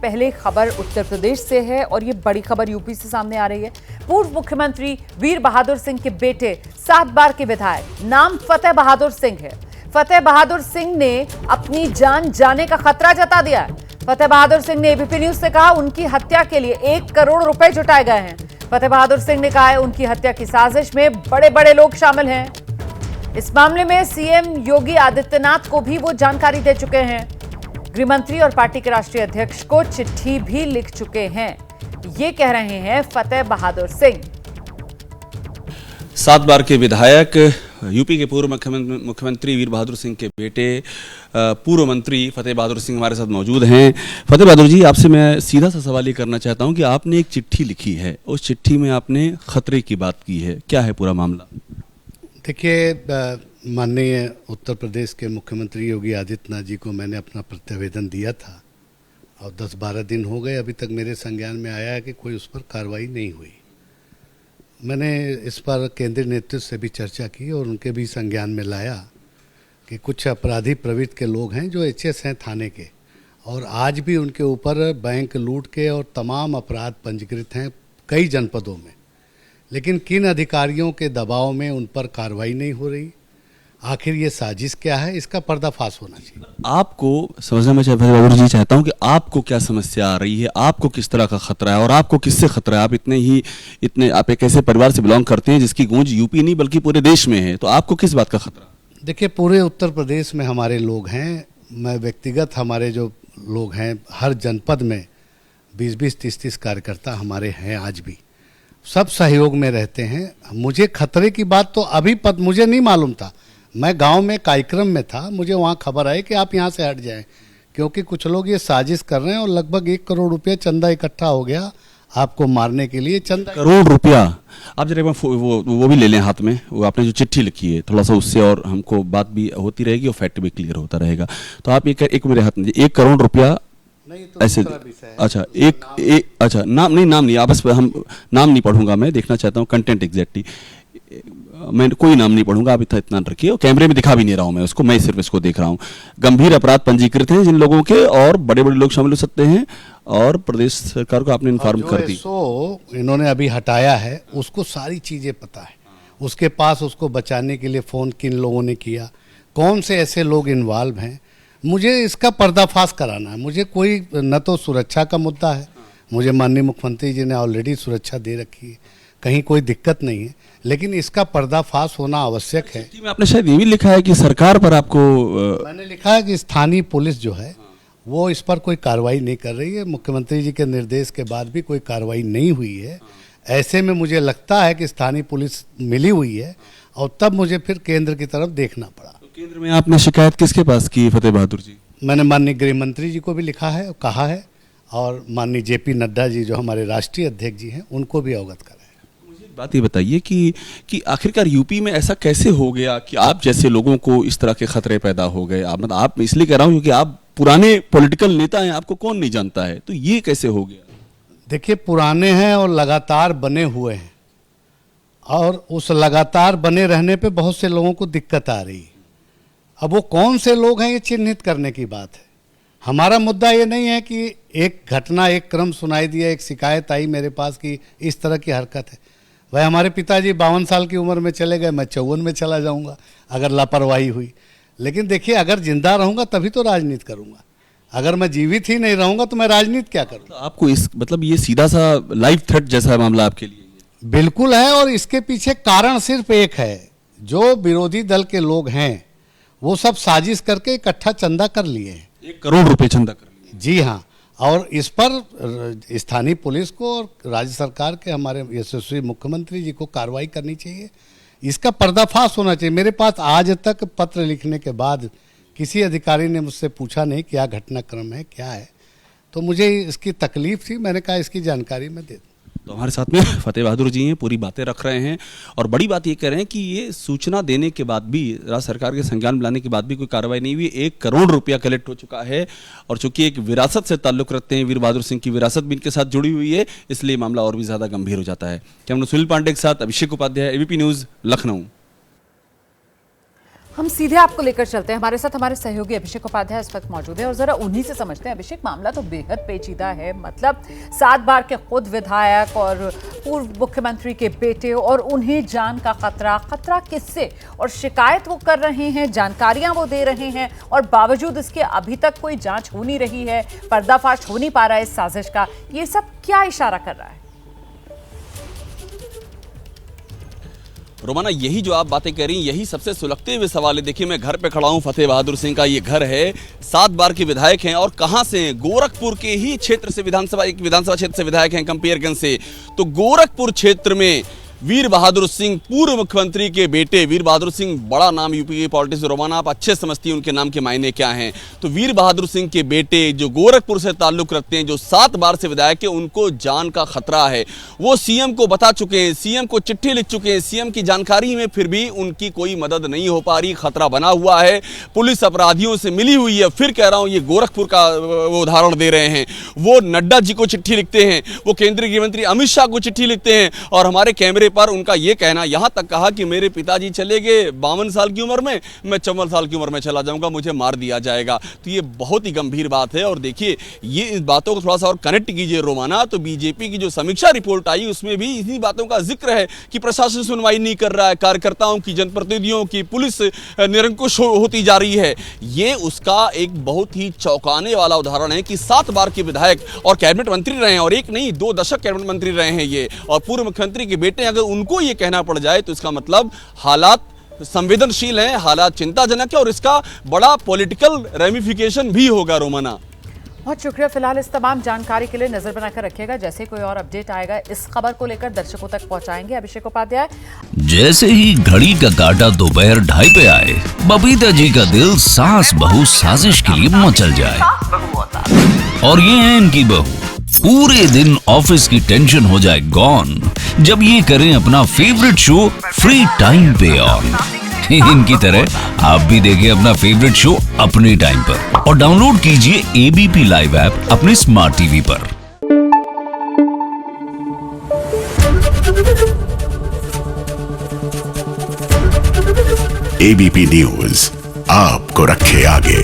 पहले खबर उत्तर प्रदेश से है और ये बड़ी खबर यूपी से सामने आ रही है। पूर्व मुख्यमंत्री वीर बहादुर सिंह के बेटे 7 बार के विधायक, नाम फतेह बहादुर सिंह है। फतेह बहादुर सिंह ने अपनी जान जाने का खतरा जता दिया है। फतेह बहादुर सिंह ने एबीपी न्यूज से कहा उनकी हत्या के लिए 1 करोड़ रुपए जुटाए गए हैं। फतेह बहादुर सिंह ने कहा है उनकी हत्या की साजिश में बड़े बड़े लोग शामिल हैं। इस मामले में सीएम योगी आदित्यनाथ को भी वो जानकारी दे चुके हैं। गृहमंत्री और पार्टी के राष्ट्रीय अध्यक्ष को चिट्ठी भी लिख चुके हैं। ये कह रहे हैं फतेह बहादुर सिंह। 7 बार के विधायक, यूपी के पूर्व मुख्यमंत्री वीर बहादुर सिंह के बेटे, पूर्व मंत्री फतेह बहादुर सिंह हमारे साथ मौजूद हैं। फतेह बहादुर जी, आपसे मैं सीधा सा सवाल ये करना चाहता हूं कि आपने एक चिट्ठी लिखी है, उस चिट्ठी में आपने खतरे की बात की है, क्या है पूरा मामला? देखिए, माननीय उत्तर प्रदेश के मुख्यमंत्री योगी आदित्यनाथ जी को मैंने अपना प्रतिवेदन दिया था और 10-12 दिन हो गए, अभी तक मेरे संज्ञान में आया है कि कोई उस पर कार्रवाई नहीं हुई। मैंने इस पर केंद्रीय नेतृत्व से भी चर्चा की और उनके भी संज्ञान में लाया कि कुछ अपराधी प्रवृत्ति के लोग हैं जो एचएस हैं थाने के, और आज भी उनके ऊपर बैंक लूट के और तमाम अपराध पंजीकृत हैं कई जनपदों में, लेकिन किन अधिकारियों के दबाव में उन पर कार्रवाई नहीं हो रही। आखिर ये साजिश क्या है, इसका पर्दाफाश होना चाहिए। आपको समझना मैं बहादुर जी चाहता हूं कि आपको क्या समस्या आ रही है, आपको किस तरह का खतरा है और आपको किससे खतरा है? आप एक ऐसे परिवार से बिलोंग करते हैं जिसकी गूंज यूपी नहीं बल्कि पूरे देश में है, तो आपको किस बात का खतरा? देखिए, पूरे उत्तर प्रदेश में हमारे लोग हैं, मैं व्यक्तिगत हमारे जो लोग हैं हर जनपद में 20-20, 30-30 कार्यकर्ता हमारे हैं, आज भी सब सहयोग में रहते हैं। मुझे खतरे की बात तो अभी मुझे नहीं मालूम था। मैं गांव में कार्यक्रम में था, मुझे वहां खबर आई कि आप यहां से हट जाएं क्योंकि कुछ लोग ये साजिश कर रहे हैं और लगभग 1 करोड़ रुपया चंदा इकट्ठा हो गया आपको मारने के लिए। चंदा 1 करोड़ रुपया? आप जरा वो भी ले लें हाथ में, वो आपने जो चिट्ठी लिखी है, थोड़ा सा उससे और हमको बात भी होती रहेगी और फैक्ट भी क्लियर होता रहेगा। तो आप एक मेरे हाथ में 1 करोड़ रुपया नहीं तो ऐसे, अच्छा अच्छा, नाम नहीं, आपस में हम नाम नहीं पढ़ूंगा, मैं देखना चाहता हूँ कंटेंट एग्जैक्टली। मैं कोई नाम नहीं पढ़ूंगा, आप इतना रखिए, और कैमरे में दिखा भी नहीं रहा हूं मैं उसको, मैं सिर्फ इसको देख रहा हूं। गंभीर अपराध पंजीकृत हैं जिन लोगों के, और बड़े बड़े लोग शामिल हो सकते हैं, और प्रदेश सरकार को आपने इन्फॉर्म कर दी। इन्होंने अभी हटाया है, उसको सारी चीजें पता है, उसके पास उसको बचाने के लिए फोन किन लोगों ने किया, कौन से ऐसे लोग इन्वॉल्व हैं। मुझे इसका पर्दाफाश कराना है। मुझे कोई न तो सुरक्षा का मुद्दा है, मुझे माननीय मुख्यमंत्री जी ने ऑलरेडी सुरक्षा दे रखी है, कहीं कोई दिक्कत नहीं है, लेकिन इसका पर्दाफाश होना आवश्यक है। आपने शायद ये भी लिखा है कि सरकार पर आपको मैंने लिखा है कि स्थानीय पुलिस जो है वो इस पर कोई कार्रवाई नहीं कर रही है। मुख्यमंत्री जी के निर्देश के बाद भी कोई कार्रवाई नहीं हुई है। ऐसे में मुझे लगता है कि स्थानीय पुलिस मिली हुई है और तब मुझे फिर केंद्र की तरफ देखना पड़ा। तो केंद्र में आपने शिकायत किसके पास की फतेह बहादुर जी? मैंने माननीय गृह मंत्री जी को भी लिखा है, कहा है, और माननीय जेपी नड्डा जी जो हमारे राष्ट्रीय अध्यक्ष जी हैं उनको भी अवगत करा है। बात ये बताइए कि आखिरकार यूपी में ऐसा कैसे हो गया कि आप जैसे लोगों को इस तरह के खतरे पैदा हो गए? आप इसलिए कह रहा हूं क्योंकि आप पुराने पॉलिटिकल नेता हैं, आपको कौन नहीं जानता है, तो ये कैसे हो गया? देखिए, पुराने हैं और लगातार बने हुए हैं, और उस लगातार बने रहने पे बहुत से लोगों को दिक्कत आ रही है। अब वो कौन से लोग हैं ये चिन्हित करने की बात है। हमारा मुद्दा ये नहीं है कि एक घटना, एक क्रम सुनाई दिया, एक शिकायत आई मेरे पास कि इस तरह की हरकत है। भाई, हमारे पिताजी 52 साल की उम्र में चले गए, मैं 54 में चला जाऊंगा अगर लापरवाही हुई। लेकिन देखिए, अगर जिंदा रहूंगा तभी तो राजनीति करूंगा, अगर मैं जीवित ही नहीं रहूंगा तो मैं राजनीति क्या करूंगा? तो आपको मतलब ये सीधा सा लाइव थ्रेट जैसा मामला आपके लिए? बिल्कुल है, और इसके पीछे कारण सिर्फ एक है। जो विरोधी दल के लोग हैं वो सब साजिश करके इकट्ठा चंदा कर लिए हैं। 1 करोड़ रुपए चंदा कर लिए? जी हाँ, और इस पर स्थानीय पुलिस को और राज्य सरकार के हमारे यशस्वी मुख्यमंत्री जी को कार्रवाई करनी चाहिए। इसका पर्दाफाश होना चाहिए। मेरे पास आज तक पत्र लिखने के बाद किसी अधिकारी ने मुझसे पूछा नहीं क्या घटनाक्रम है, क्या है, तो मुझे इसकी तकलीफ थी। मैंने कहा इसकी जानकारी मैं दे दूं। तो हमारे साथ में फतेह बहादुर जी हैं, पूरी बातें रख रहे हैं, और बड़ी बात ये कह रहे हैं कि ये सूचना देने के बाद भी, राज्य सरकार के संज्ञान में लाने के बाद भी कोई कार्रवाई नहीं हुई। 1 करोड़ रुपया कलेक्ट हो चुका है, और चूंकि एक विरासत से ताल्लुक रखते हैं, वीर बहादुर सिंह की विरासत भी इनके साथ जुड़ी हुई है, इसलिए मामला और भी ज्यादा गंभीर हो जाता है। कैमरा सुनील पांडे के साथ अभिषेक उपाध्याय, एबीपी न्यूज, लखनऊ। हम सीधे आपको लेकर चलते हैं। हमारे साथ हमारे सहयोगी अभिषेक उपाध्याय इस वक्त मौजूद है और जरा उन्हीं से समझते हैं। अभिषेक, मामला तो बेहद पेचीदा है। मतलब 7 बार के खुद विधायक और पूर्व मुख्यमंत्री के बेटे, और उन्हें जान का खतरा किससे? और शिकायत वो कर रहे हैं, जानकारियां वो दे रहे हैं, और बावजूद इसके अभी तक कोई जांच हो नहीं रही है, पर्दाफाश हो नहीं पा रहा है इस साजिश का। ये सब क्या इशारा कर रहा है? रोमाना, यही जो आप बातें कह रही हैं, यही सबसे सुलगते हुए सवाल है। देखिए, मैं घर पे खड़ा हूं, फतेह बहादुर सिंह का ये घर है। 7 बार के विधायक हैं, और कहां से हैं? गोरखपुर के ही क्षेत्र से, विधानसभा क्षेत्र से विधायक हैं, कंपेयरगंज से। तो गोरखपुर क्षेत्र में वीर बहादुर सिंह, पूर्व मुख्यमंत्री के बेटे। वीर बहादुर सिंह बड़ा नाम यूपी की पॉलिटिक्स, रोमाना आप अच्छे समझती हैं उनके नाम के मायने क्या हैं। तो वीर बहादुर सिंह के बेटे जो गोरखपुर से ताल्लुक रखते हैं, जो 7 बार से विधायक है, उनको जान का खतरा है। वो सीएम को बता चुके हैं, सीएम को चिट्ठी लिख चुके हैं, सीएम की जानकारी में फिर भी उनकी कोई मदद नहीं हो पा रही। खतरा बना हुआ है, पुलिस अपराधियों से मिली हुई है। फिर कह रहा हूं, ये गोरखपुर का वो उदाहरण दे रहे हैं। वो नड्डा जी को चिट्ठी लिखते हैं, वो केंद्रीय गृह मंत्री अमित शाह को चिट्ठी लिखते हैं, और हमारे कैमरे पर उनका ये कहना, यहां तक कहा कि मेरे पिताजी चले गए 52 साल की उम्र में, मैं 54 साल की उम्र में चला जाऊंगा, मुझे मार दिया जाएगा। तो ये बहुत ही गंभीर बात है। और देखिए, ये इस बातों को थोड़ा सा और कनेक्ट कीजिए रोमाना, तो बीजेपी की जो समीक्षा रिपोर्ट आई उसमें भी इन्हीं बातों का जिक्र है कि प्रशासन सुनवाई नहीं कर रहा है, कार्यकर्ताओं की, जनप्रतिनिधियों की, पुलिस निरंकुश होती जा रही है। ये उसका एक बहुत ही चौंकाने वाला उदाहरण है कि 7 बार के विधायक और कैबिनेट मंत्री रहे हैं, और एक नहीं 2 दशक कैबिनेट मंत्री रहे हैं ये, और पूर्व मुख्यमंत्री के बेटे, अगर उनको ये कहना पड़ जाए तो इसका मतलब हालात संवेदनशील हैं, हालात चिंताजनक है, और इसका बड़ा पॉलिटिकल रेमिफिकेशन भी होगा। रोमाना, बहुत शुक्रिया। फिलहाल इस तमाम जानकारी के लिए नजर बनाकर रखिएगा। जैसे कोई और अपडेट आएगा इस खबर को लेकर दर्शकों तक पहुंचाएंगे। अभिषेक उपाध्याय। जैसे ही घड़ी का काटा दोपहर 2:30 पे आए, बबीता जी का दिल सास बहू साजिश के लिए मचल जाए। और ये है इनकी बहू, पूरे दिन ऑफिस की टेंशन हो जाए गॉन जब ये करें अपना फेवरेट शो फ्री टाइम पे ऑन। इनकी तरह आप भी देखिए अपना फेवरेट शो अपने टाइम पर, और डाउनलोड कीजिए एबीपी लाइव ऐप अपने स्मार्ट टीवी पर। एबीपी न्यूज आपको रखे आगे।